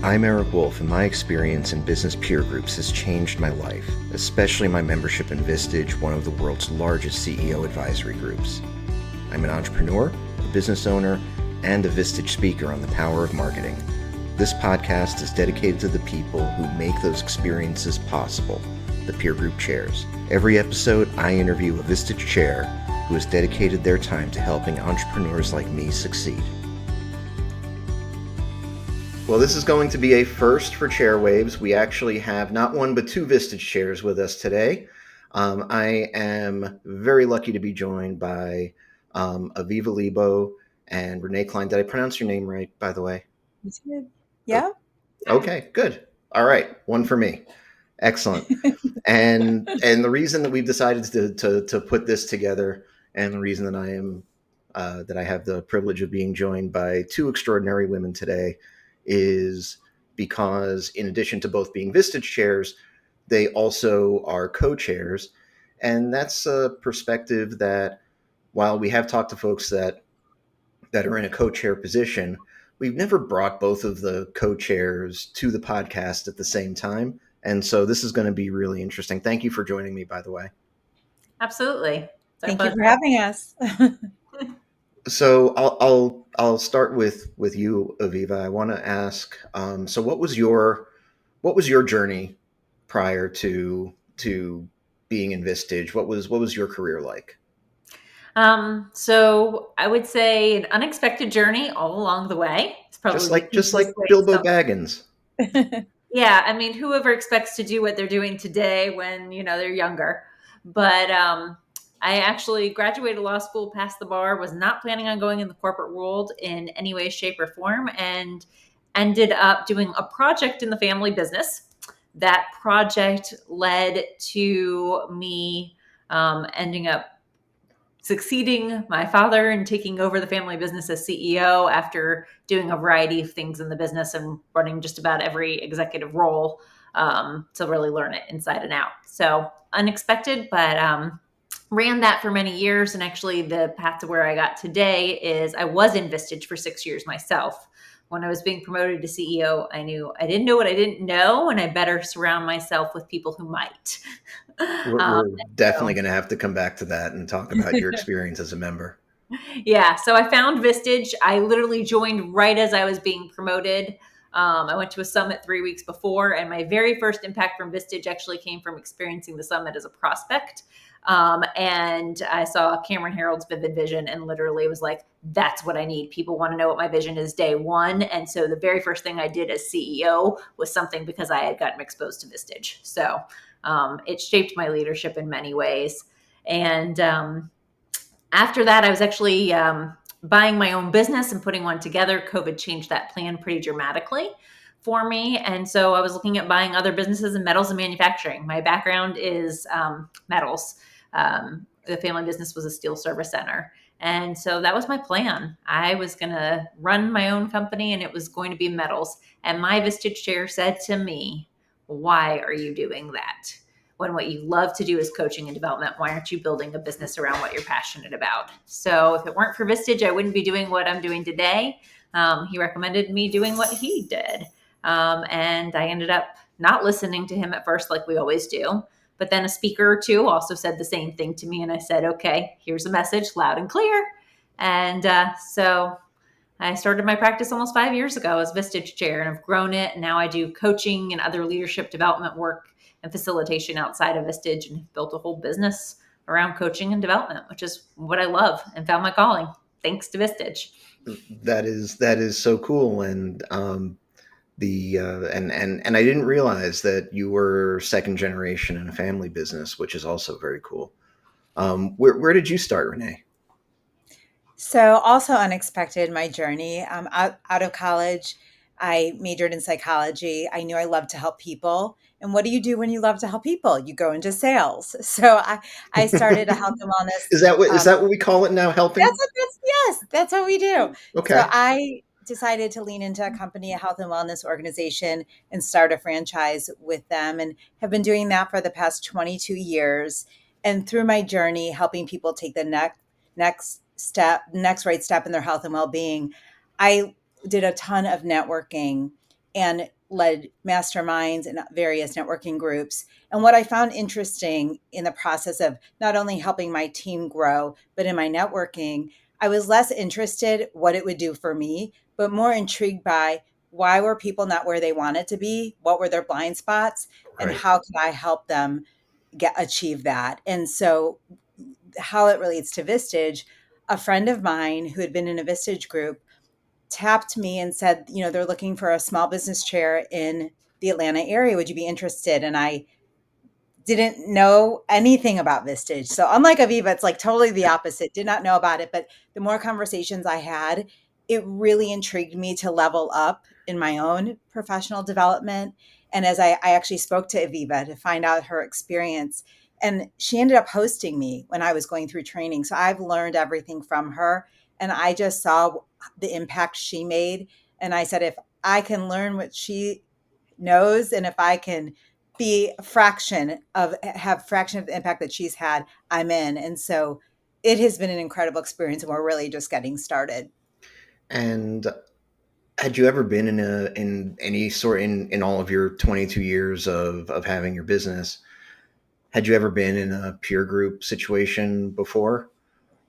I'm Eric Wolf, and my experience in business peer groups has changed my life, especially my membership in Vistage, one of the world's largest CEO advisory groups. I'm an entrepreneur, a business owner, and a Vistage speaker on the power of marketing. This podcast is dedicated to the people who make those experiences possible, the peer group chairs. Every episode, I interview a Vistage chair who has dedicated their time to helping entrepreneurs like me succeed. Well, this is going to be a first for Chair Waves. We actually have not one but two Vistage chairs with us today. I am very lucky to be joined by Aviva Leebow and Renee Klein. Did I pronounce your name right, by the way? You did. Yeah. Okay, good. All right, one for me. Excellent. And the reason that we've decided to put this together, and the reason that I have the privilege of being joined by two extraordinary women today, is because in addition to both being Vistage chairs, they also are co-chairs. And that's a perspective that, while we have talked to folks that are in a co-chair position, we've never brought both of the co-chairs to the podcast at the same time. And so this is going to be really interesting. Thank you for joining me, by the way. Absolutely. Thank you for having us. So I'll start with you, Aviva. I want to ask. So what was your journey prior to being in Vistage? What was your career like? So I would say an unexpected journey all along the way. It's probably just like Bilbo Baggins. Yeah, I mean, whoever expects to do what they're doing today when they're younger, but I actually graduated law school, passed the bar, was not planning on going in the corporate world in any way, shape, or form, and ended up doing a project in the family business. That project led to me ending up succeeding my father and taking over the family business as CEO after doing a variety of things in the business and running just about every executive role to really learn it inside and out. So unexpected, but ran that for many years. And actually the path to where I got today is I was in Vistage for 6 years myself. When I was being promoted to CEO, I knew I didn't know what I didn't know, and I better surround myself with people who might. We're definitely going to have to come back to that and talk about your experience as a member. Yeah, so I found Vistage. I literally joined right as I was being promoted. I went to a summit 3 weeks before, and my very first impact from Vistage actually came from experiencing the summit as a prospect. And I saw Cameron Harold's Vivid Vision and literally was like, that's what I need. People want to know what my vision is day one. And so the very first thing I did as CEO was something because I had gotten exposed to Vistage. So it shaped my leadership in many ways. And after that, I was actually buying my own business and putting one together. COVID changed that plan pretty dramatically for me. And so I was looking at buying other businesses in metals and manufacturing. My background is metals. The family business was a steel service center. And so that was my plan. I was going to run my own company and it was going to be metals. And my Vistage chair said to me, why are you doing that? When what you love to do is coaching and development, why aren't you building a business around what you're passionate about? So if it weren't for Vistage, I wouldn't be doing what I'm doing today. He recommended me doing what he did. And I ended up not listening to him at first, like we always do. But then a speaker or two also said the same thing to me. And I said, okay, here's a message loud and clear. And so I started my practice almost 5 years ago as Vistage chair, and I've grown it. And now I do coaching and other leadership development work and facilitation outside of Vistage, and have built a whole business around coaching and development, which is what I love and found my calling thanks to Vistage. That is so cool. And and I didn't realize that you were second generation in a family business, which is also very cool. Where did you start, Renee? So also unexpected, my journey. Out of college, I majored in psychology. I knew I loved to help people. And what do you do when you love to help people? You go into sales. So I started a health and wellness. Is that what we call it now? Helping? Yes, that's what we do. Okay. So I decided to lean into a company, a health and wellness organization, and start a franchise with them, and have been doing that for the past 22 years. And through my journey, helping people take the next right step in their health and well-being, I did a ton of networking and led masterminds and various networking groups. And what I found interesting in the process of not only helping my team grow, but in my networking, I was less interested what it would do for me, but more intrigued by why were people not where they wanted to be? What were their blind spots? And Right. how could I help them achieve that? And so how it relates to Vistage, a friend of mine who had been in a Vistage group tapped me and said, they're looking for a small business chair in the Atlanta area. Would you be interested? And I didn't know anything about Vistage. So unlike Aviva, it's like totally the opposite. Did not know about it. But the more conversations I had, it really intrigued me to level up in my own professional development. And as I actually spoke to Aviva to find out her experience, and she ended up hosting me when I was going through training. So I've learned everything from her. And I just saw the impact she made. And I said, if I can learn what she knows, and if I can be a fraction of the impact that she's had, I'm in. And so it has been an incredible experience, and we're really just getting started. And had you ever been in any sort in all of your 22 years of having your business? Had you ever been in a peer group situation before?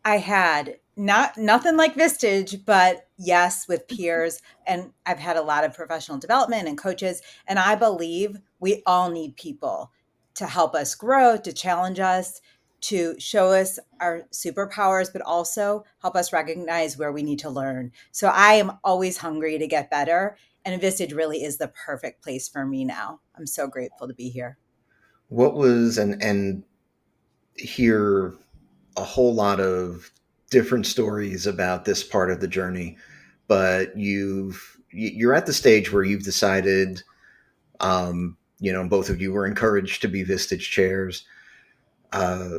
I had nothing like Vistage, but yes, with peers. And I've had a lot of professional development and coaches. And I believe we all need people to help us grow, to challenge us, to show us our superpowers, but also help us recognize where we need to learn. So I am always hungry to get better. And Vistage really is the perfect place for me now. I'm so grateful to be here. What was and hear a whole lot of different stories about this part of the journey, but you're at the stage where you've decided, both of you were encouraged to be Vistage chairs. Uh,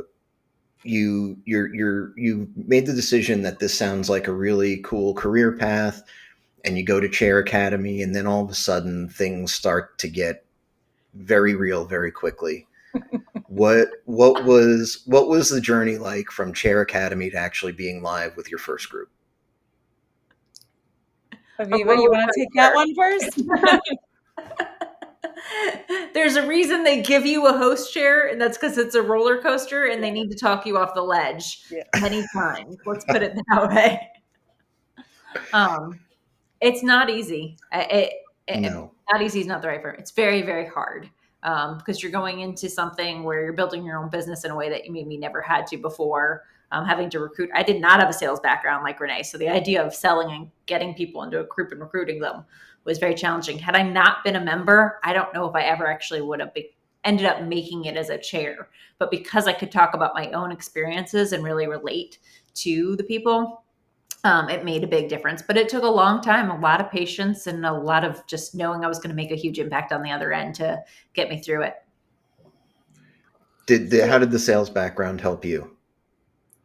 you made the decision that this sounds like a really cool career path, and you go to Chair Academy, and then all of a sudden things start to get very real very quickly. What was the journey like from Chair Academy to actually being live with your first group? A Aviva, you roller want to take that coaster. one first? There's a reason they give you a host chair, and that's because it's a roller coaster and they need to talk you off the ledge Yeah. many times. Let's put it that way. Um, it's not easy. No. Not easy is not the right word. It's very, very hard because you're going into something where you're building your own business in a way that you maybe never had to before. Having to recruit. I did not have a sales background like Renee. So the idea of selling and getting people into a group and recruiting them was very challenging. Had I not been a member, I don't know if I ever actually would have ended up making it as a chair. But because I could talk about my own experiences and really relate to the people, it made a big difference. But it took a long time, a lot of patience, and a lot of just knowing I was going to make a huge impact on the other end to get me through it. How did the sales background help you?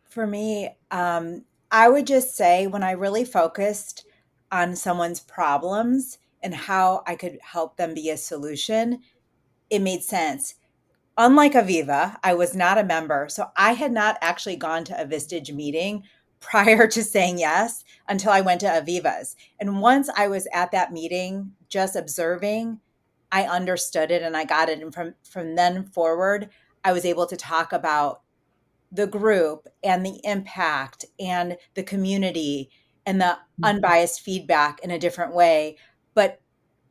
For me, I would just say when I really focused on someone's problems and how I could help them be a solution, it made sense. Unlike Aviva, I was not a member. So I had not actually gone to a Vistage meeting prior to saying yes until I went to Aviva's. And once I was at that meeting, just observing, I understood it and I got it. And from then forward, I was able to talk about the group and the impact and the community and the unbiased feedback in a different way. But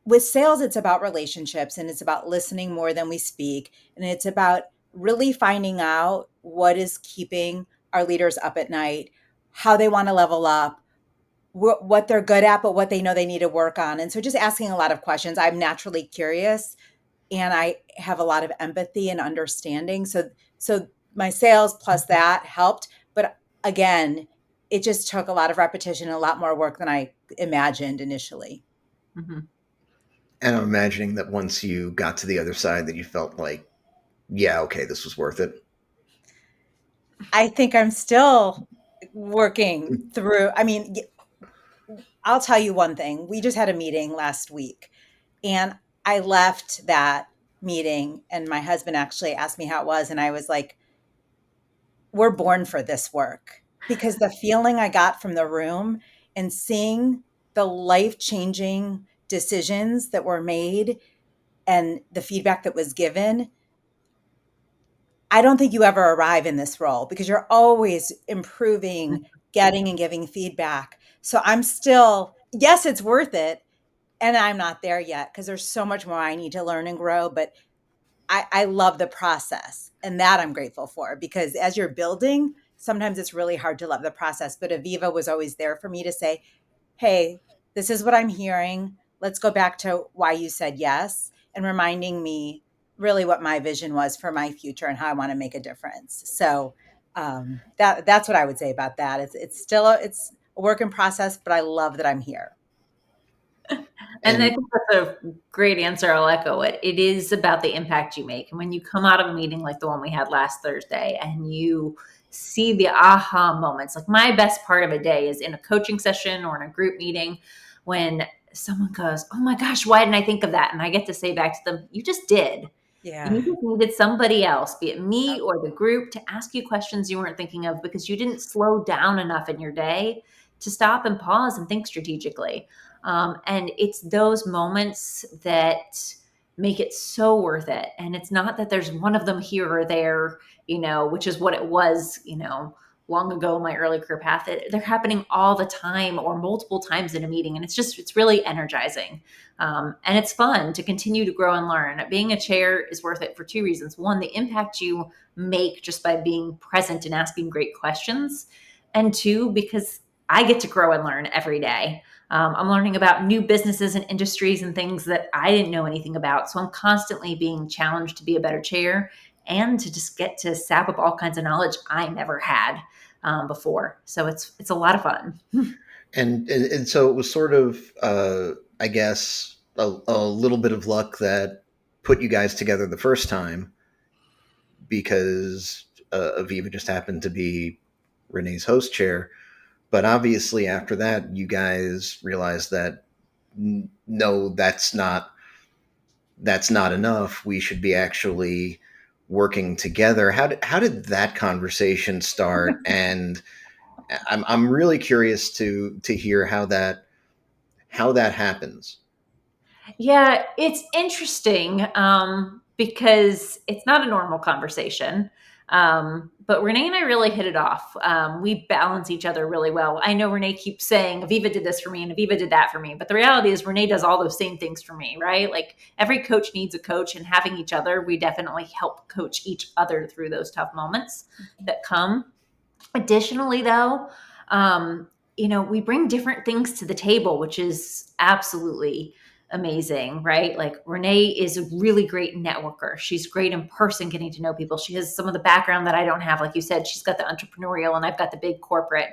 with sales, it's about relationships and it's about listening more than we speak. And it's about really finding out what is keeping our leaders up at night, how they want to level up, what they're good at, but what they know they need to work on. And so just asking a lot of questions. I'm naturally curious and I have a lot of empathy and understanding. So my sales plus that helped, but again, it just took a lot of repetition and a lot more work than I imagined initially. Mm-hmm. And I'm imagining that once you got to the other side, that you felt like, yeah, okay, this was worth it. I think I'm still working through. I mean, I'll tell you one thing. We just had a meeting last week and I left that meeting and my husband actually asked me how it was and I was like, we're born for this work because the feeling I got from the room and seeing the life changing decisions that were made and the feedback that was given, I don't think you ever arrive in this role because you're always improving, getting and giving feedback. So I'm still, yes, it's worth it. And I'm not there yet because there's so much more I need to learn and grow. But I love the process, and that I'm grateful for, because as you're building, sometimes it's really hard to love the process. But Aviva was always there for me to say, hey, this is what I'm hearing. Let's go back to why you said yes, and reminding me really what my vision was for my future and how I want to make a difference. So that's what I would say about that. It's still it's a work in process, but I love that I'm here. And I And think that's a great answer. I'll echo it. It is about the impact you make. And when you come out of a meeting like the one we had last Thursday and you see the aha moments, like my best part of a day is in a coaching session or in a group meeting when someone goes, oh my gosh, why didn't I think of that? And I get to say back to them, you just did. Yeah. You just needed somebody else, be it me or the group, to ask you questions you weren't thinking of because you didn't slow down enough in your day to stop and pause and think strategically. And it's those moments that make it so worth it. And it's not that there's one of them here or there, which is what it was, long ago in my early career path. They're happening all the time or multiple times in a meeting. And it's really energizing. And it's fun to continue to grow and learn. Being a chair is worth it for two reasons. One, the impact you make just by being present and asking great questions. And two, because I get to grow and learn every day. I'm learning about new businesses and industries and things that I didn't know anything about. So I'm constantly being challenged to be a better chair and to just get to sap up all kinds of knowledge I never had before. So it's a lot of fun. and so it was sort of, I guess, a little bit of luck that put you guys together the first time, because Aviva just happened to be Renee's host chair. But obviously, after that, you guys realized that no, that's not enough. We should be actually working together. How did that conversation start? And I'm really curious to hear how that happens. Yeah, it's interesting because it's not a normal conversation. But Renee and I really hit it off. We balance each other really well. I know Renee keeps saying, Aviva did this for me and Aviva did that for me. But the reality is, Renee does all those same things for me, right? Like every coach needs a coach, and having each other, we definitely help coach each other through those tough moments that come. Additionally, though, we bring different things to the table, which is absolutely amazing, right? Like Renee is a really great networker. She's great in person, getting to know people. She has some of the background that I don't have. Like you said, she's got the entrepreneurial, and I've got the big corporate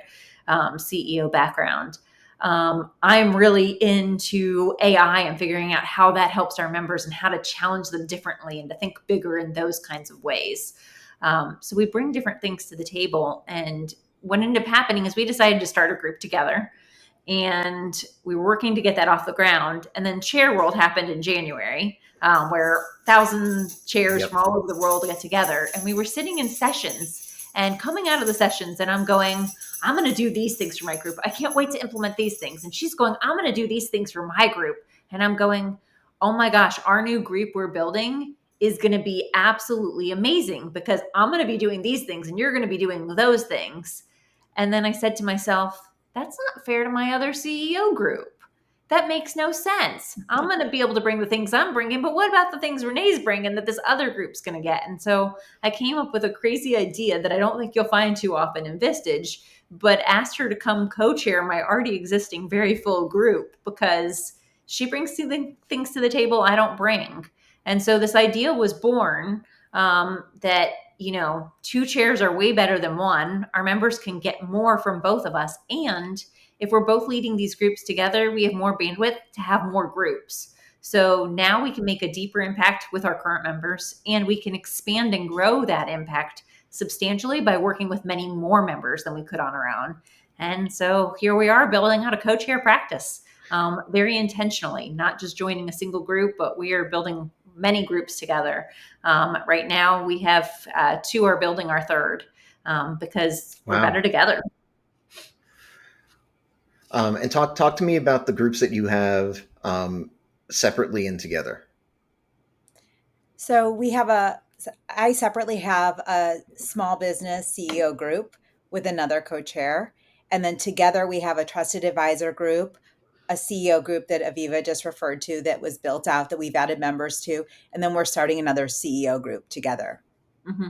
CEO background. I'm really into AI and figuring out how that helps our members and how to challenge them differently and to think bigger in those kinds of ways. So we bring different things to the table. And what ended up happening is we decided to start a group together, and we were working to get that off the ground. And then Chair World happened in January, where 1,000 chairs Yep. from all over the world got together, and we were sitting in sessions and coming out of the sessions, and I'm going, I'm going to do these things for my group. I can't wait to implement these things. And she's going, I'm going to do these things for my group. And I'm going, oh my gosh, our new group we're building is going to be absolutely amazing because I'm going to be doing these things and you're going to be doing those things. And then I said to myself, that's not fair to my other CEO group. That makes no sense. I'm going to be able to bring the things I'm bringing, but what about the things Renee's bringing that this other group's going to get? And so I came up with a crazy idea that I don't think you'll find too often in Vistage, but asked her to come co-chair my already existing very full group because she brings things to the table I don't bring. And so this idea was born that, two chairs are way better than one. Our members can get more from both of us. And if we're both leading these groups together, we have more bandwidth to have more groups. So now we can make a deeper impact with our current members, and we can expand and grow that impact substantially by working with many more members than we could on our own. And so here we are building out a co-chair practice very intentionally, not just joining a single group, but we are building many groups together. Right now we have two are building our third because we're better Wow. together. And talk to me about the groups that you have separately and together? So I separately have a small business CEO group with another co-chair. And then together we have a trusted advisor group, a CEO group that Aviva just referred to that was built out that we've added members to. And then we're starting another CEO group together. Mm-hmm.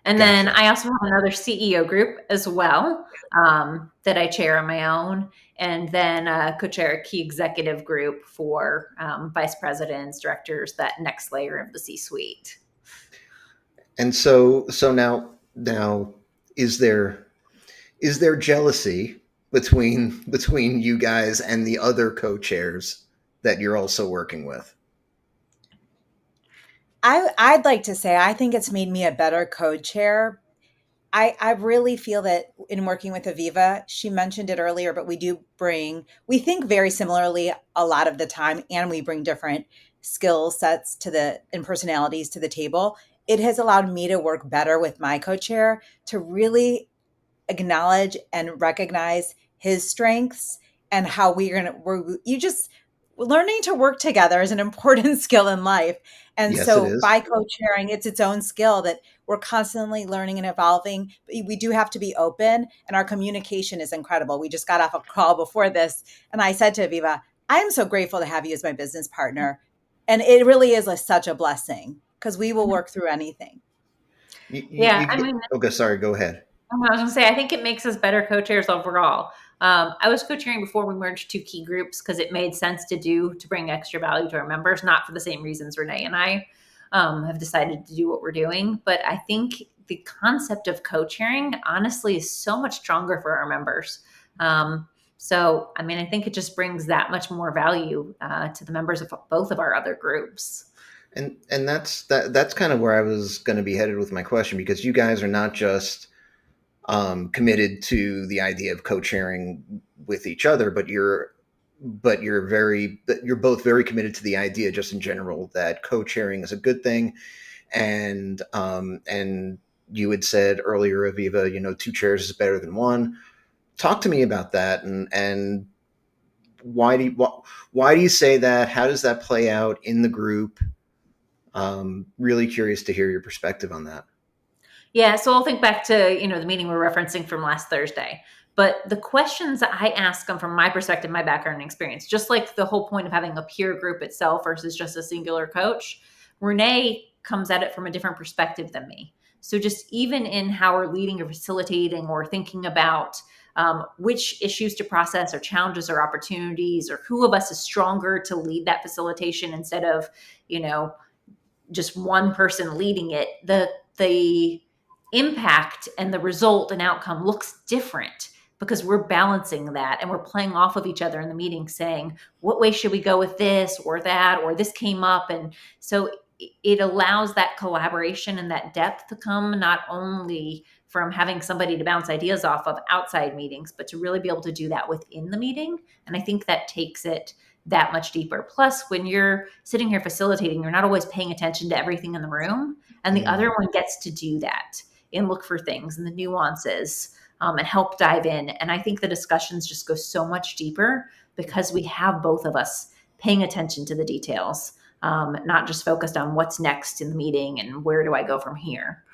And then Gotcha. I also have another CEO group as well that I chair on my own, and then co-chair a key executive group for vice presidents, directors, that next layer of the C-suite. And so now is there jealousy between you guys and the other co-chairs that you're also working with? I'd like to say I think it's made me a better co-chair. I really feel that in working with Aviva, she mentioned it earlier, but we think very similarly a lot of the time, and we bring different skill sets and personalities to the table. It has allowed me to work better with my co-chair to really acknowledge and recognize his strengths and how you just learning to work together is an important skill in life. And Yes, it so is. by co-chairing, it's its own skill that we're constantly learning and evolving. But we do have to be open, and our communication is incredible. We just got off a call before this, and I said to Aviva, I am so grateful to have you as my business partner. And it really is such a blessing because we will work through anything. Yeah, I mean, Okay, sorry, go ahead. I was going to say, I think it makes us better co-chairs overall. I was co-chairing before we merged two key groups because it made sense to bring extra value to our members, not for the same reasons Renee and I have decided to do what we're doing. But I think the concept of co-chairing, honestly, is so much stronger for our members. So, I mean, I think it just brings that much more value to the members of both of our other groups. And that's kind of where I was going to be headed with my question, because you guys are not just committed to the idea of co-chairing with each other, but you're both very committed to the idea, just in general, that co-chairing is a good thing. And you had said earlier, Aviva, two chairs is better than one. Talk to me about that, and why do you say that? How does that play out in the group? Really curious to hear your perspective on that. Yeah, so I'll think back to, the meeting we're referencing from last Thursday. But the questions that I ask them from my perspective, my background and experience, just like the whole point of having a peer group itself versus just a singular coach, Renee comes at it from a different perspective than me. So just even in how we're leading or facilitating or thinking about which issues to process or challenges or opportunities, or who of us is stronger to lead that facilitation instead of, just one person leading it, the impact and the result and outcome looks different because we're balancing that and we're playing off of each other in the meeting, saying, what way should we go with this or that, or this came up. And so it allows that collaboration and that depth to come not only from having somebody to bounce ideas off of outside meetings, but to really be able to do that within the meeting. And I think that takes it that much deeper. Plus, when you're sitting here facilitating, you're not always paying attention to everything in the room. And the other one gets to do that and look for things and the nuances and help dive in. And I think the discussions just go so much deeper because we have both of us paying attention to the details, not just focused on what's next in the meeting and where do I go from here.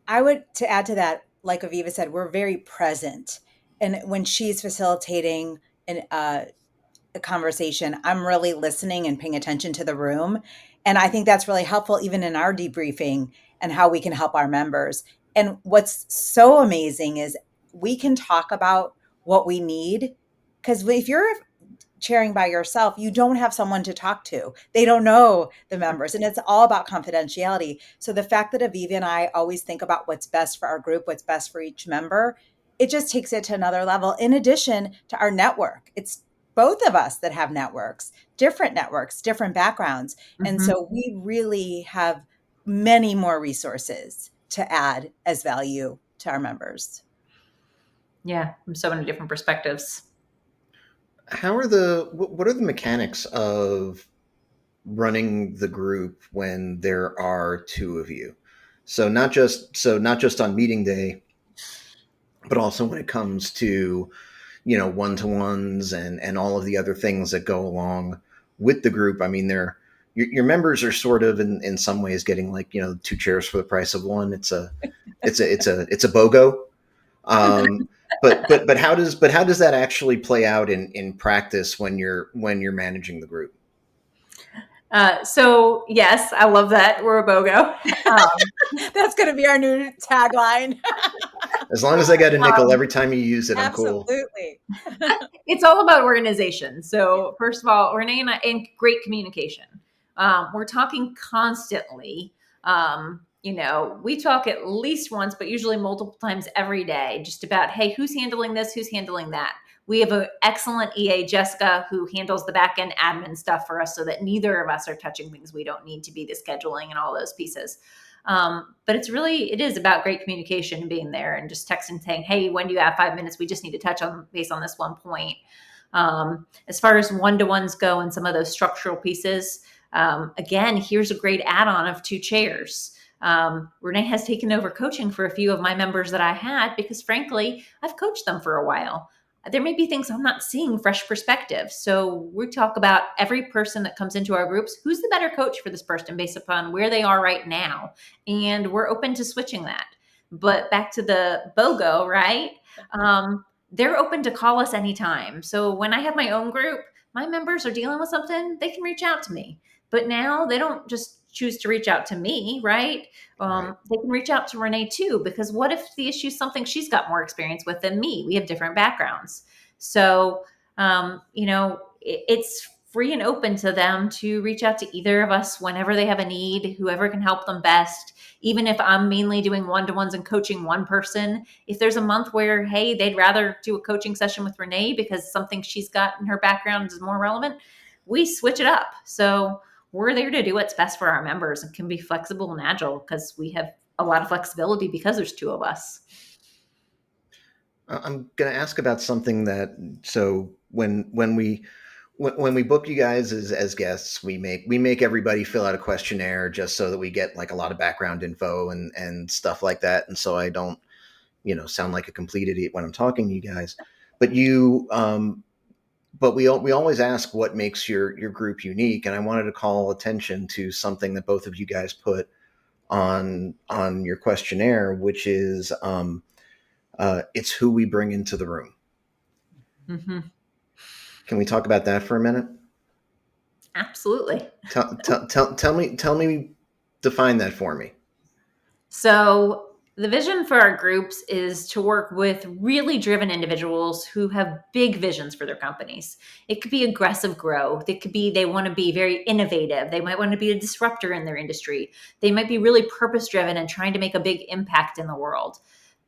To add to that, like Aviva said, we're very present. And when she's facilitating a conversation, I'm really listening and paying attention to the room. And I think that's really helpful even in our debriefing and how we can help our members. And what's so amazing is we can talk about what we need. Because if you're chairing by yourself, you don't have someone to talk to. They don't know the members, and it's all about confidentiality. So the fact that Aviva and I always think about what's best for our group, what's best for each member, it just takes it to another level. In addition to our network, it's both of us that have networks, different backgrounds. And so we really have many more resources to add as value to our members. Yeah, from so many different perspectives. What are the mechanics of running the group when there are two of you? Not just on meeting day, but also when it comes to one-to-ones and all of the other things that go along with the group. I mean, your members are sort of in some ways getting like, two chairs for the price of one. It's a BOGO. But how does that actually play out in practice when you're managing the group? So yes, I love that. We're a BOGO. That's going to be our new tagline. As long as I get a nickel every time you use it, I'm cool. Absolutely. It's all about organization. So first of all, Renee and I, and great communication. We're talking constantly. We talk at least once, but usually multiple times every day, just about, hey, who's handling this? Who's handling that? We have an excellent EA, Jessica, who handles the back end admin stuff for us so that neither of us are touching things we don't need to be, the scheduling and all those pieces. But it is about great communication and being there and just texting saying, hey, when do you have 5 minutes? We just need to touch on base on this one point. As far as one-to-ones go and some of those structural pieces, again, here's a great add-on of 2 chairs. Renee has taken over coaching for a few of my members that I had because frankly, I've coached them for a while. There may be things I'm not seeing fresh perspective. So we talk about every person that comes into our groups, who's the better coach for this person based upon where they are right now. And we're open to switching that. But back to the BOGO, right? They're open to call us anytime. So when I have my own group, my members are dealing with something, they can reach out to me. But now they don't just choose to reach out to me, right? Right. They can reach out to Renee too, because what if the issue is something she's got more experience with than me? We have different backgrounds. So, it's free and open to them to reach out to either of us whenever they have a need, whoever can help them best. Even if I'm mainly doing one-to-ones and coaching one person, if there's a month where, hey, they'd rather do a coaching session with Renee because something she's got in her background is more relevant, we switch it up. So we're there to do what's best for our members and can be flexible and agile because we have a lot of flexibility because there's 2 of us. I'm going to ask about something so when we book you guys as guests, we make everybody fill out a questionnaire just so that we get like a lot of background info and stuff like that. And so I don't, sound like a complete idiot when I'm talking to you guys, but but we always ask what makes your group unique. And I wanted to call attention to something that both of you guys put on your questionnaire, which is, it's who we bring into the room. Mm-hmm. Can we talk about that for a minute? Absolutely. Tell me, define that for me. So the vision for our groups is to work with really driven individuals who have big visions for their companies. It could be aggressive growth. It could be they want to be very innovative. They might want to be a disruptor in their industry. They might be really purpose-driven and trying to make a big impact in the world.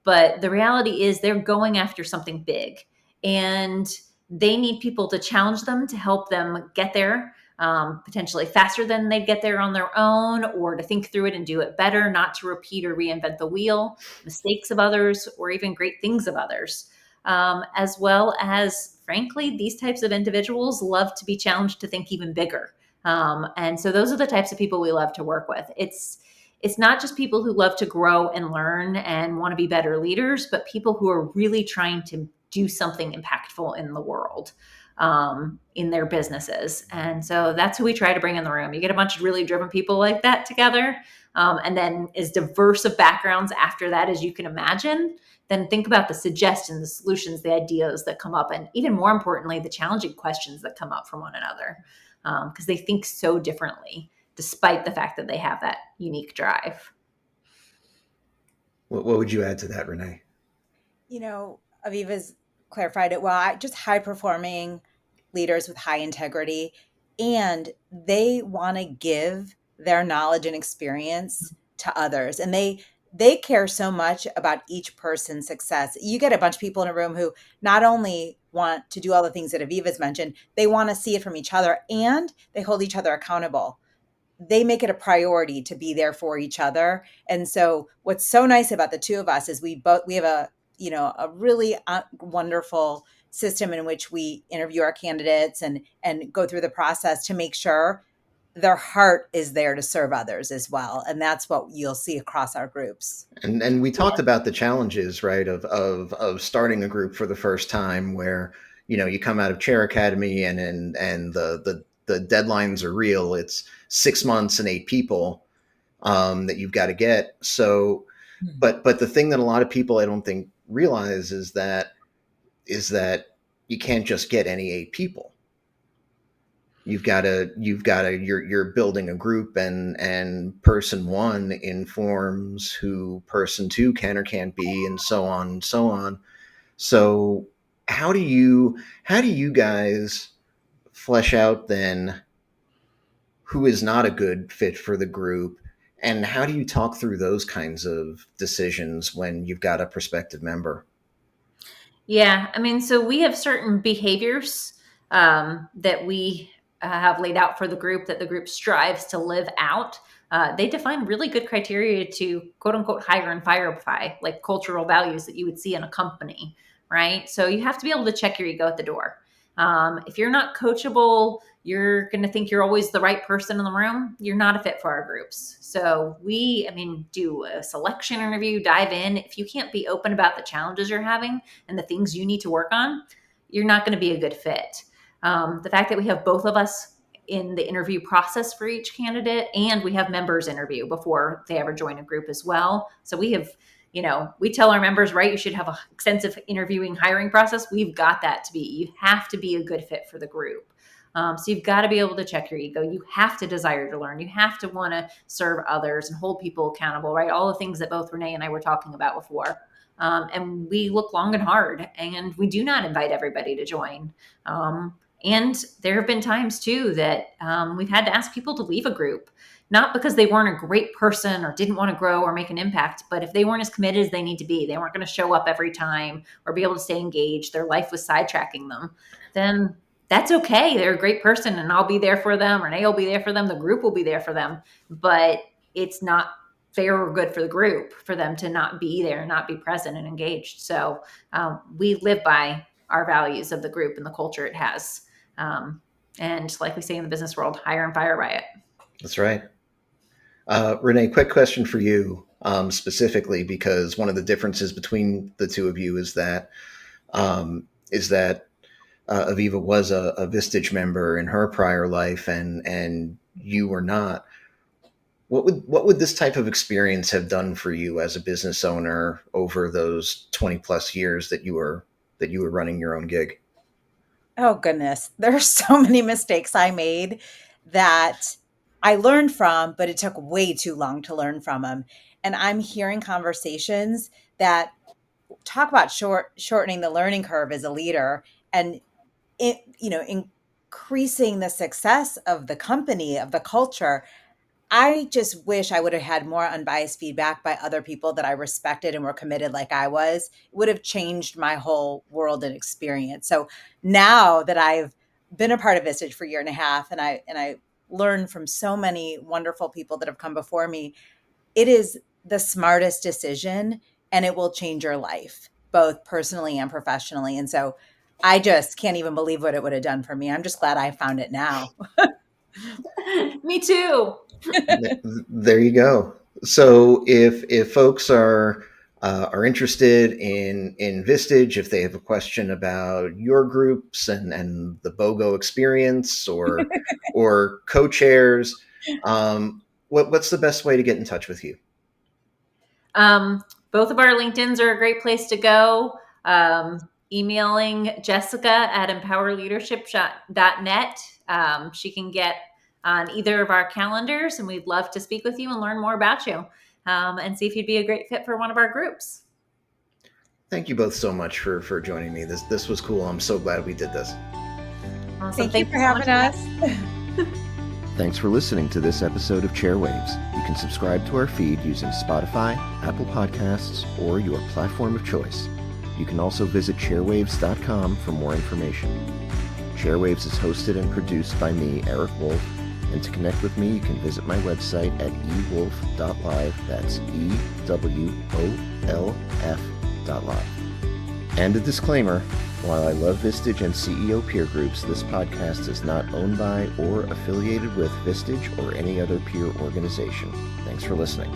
But the reality is they're going after something big, and they need people to challenge them to help them get there, potentially faster than they'd get there on their own, or to think through it and do it better, not to repeat or reinvent the wheel, mistakes of others, or even great things of others. As well as, frankly, these types of individuals love to be challenged to think even bigger. And so those are the types of people we love to work with. It's not just people who love to grow and learn and want to be better leaders, but people who are really trying to do something impactful in the world, in their businesses. And so that's who we try to bring in the room. You get a bunch of really driven people like that together, and then as diverse of backgrounds after that as you can imagine. Then think about the suggestions, the solutions, the ideas that come up, and even more importantly, the challenging questions that come up from one another, because they think so differently, despite the fact that they have that unique drive. What would you add to that, Renee? Aviva's clarified it well. Just high performing leaders with high integrity, and they want to give their knowledge and experience to others. And they care so much about each person's success. You get a bunch of people in a room who not only want to do all the things that Aviva's mentioned, they want to see it from each other, and they hold each other accountable. They make it a priority to be there for each other. And so what's so nice about the 2 of us is we have a really wonderful system in which we interview our candidates and go through the process to make sure their heart is there to serve others as well. And that's what you'll see across our groups. And we talked about the challenges, right, of starting a group for the first time, where you come out of Chair Academy and the deadlines are real. It's 6 months and 8 people that you've got to get. So, but the thing that a lot of people I don't think realize is that you can't just get any 8 people. You're building a group, and person 1 informs who person 2 can or can't be, and so on and so on. So how do you guys flesh out then who is not a good fit for the group, and how do you talk through those kinds of decisions when you've got a prospective member? Yeah, I mean, so we have certain behaviors that we have laid out for the group that the group strives to live out. They define really good criteria to quote unquote hire and firify, like cultural values that you would see in a company, right? So you have to be able to check your ego at the door. If you're not coachable, you're going to think you're always the right person in the room. You're not a fit for our groups. So do a selection interview, dive in. If you can't be open about the challenges you're having and the things you need to work on, you're not going to be a good fit. The fact that we have both of us in the interview process for each candidate, and we have members interview before they ever join a group as well. So we have, we tell our members, right, you should have an extensive interviewing hiring process. We've got that you have to be a good fit for the group. So you've got to be able to check your ego. You have to desire to learn. You have to want to serve others and hold people accountable, right? All the things that both Renee and I were talking about before. And we look long and hard, and we do not invite everybody to join. And there have been times too that we've had to ask people to leave a group, not because they weren't a great person or didn't want to grow or make an impact, but if they weren't as committed as they need to be, they weren't going to show up every time or be able to stay engaged, their life was sidetracking them, then that's okay. They're a great person, and I'll be there for them. Renee will be there for them. The group will be there for them, but it's not fair or good for the group for them to not be there, not be present and engaged. So we live by our values of the group and the culture it has. And like we say in the business world, hire and fire by it. That's right. Renee, quick question for you specifically, because one of the differences between the two of you is that Aviva was a Vistage member in her prior life, and you were not. What would this type of experience have done for you as a business owner over those 20 plus years that you were running your own gig? Oh, goodness. There are so many mistakes I made that I learned from, but it took way too long to learn from them. And I'm hearing conversations that talk about shortening the learning curve as a leader, and increasing the success of the company, of the culture. I just wish I would have had more unbiased feedback by other people that I respected and were committed like I was. It would have changed my whole world and experience. So now that I've been a part of Vistage for a year and a half, and I learned from so many wonderful people that have come before me, it is the smartest decision, and it will change your life, both personally and professionally. And so I just can't even believe what it would have done for me. I'm just glad I found it now. Me too. There you go. So if folks are interested in Vistage, if they have a question about your groups and the BOGO experience or co-chairs, what's the best way to get in touch with you? Both of our LinkedIns are a great place to go. Emailing Jessica at empowerleadership.net. She can get on either of our calendars, and we'd love to speak with you and learn more about you and see if you'd be a great fit for one of our groups. Thank you both so much for joining me. This was cool. I'm so glad we did this. Awesome. Thank you for having us. Thanks for listening to this episode of Chairwaves. You can subscribe to our feed using Spotify, Apple Podcasts, or your platform of choice. You can also visit chairwaves.com for more information. Chairwaves is hosted and produced by me, Eric Wolf, and to connect with me, you can visit my website at ewolf.live. That's EWOLF.live. And a disclaimer, While I love Vistage and CEO peer groups, this podcast is not owned by or affiliated with Vistage or any other peer organization. Thanks for listening.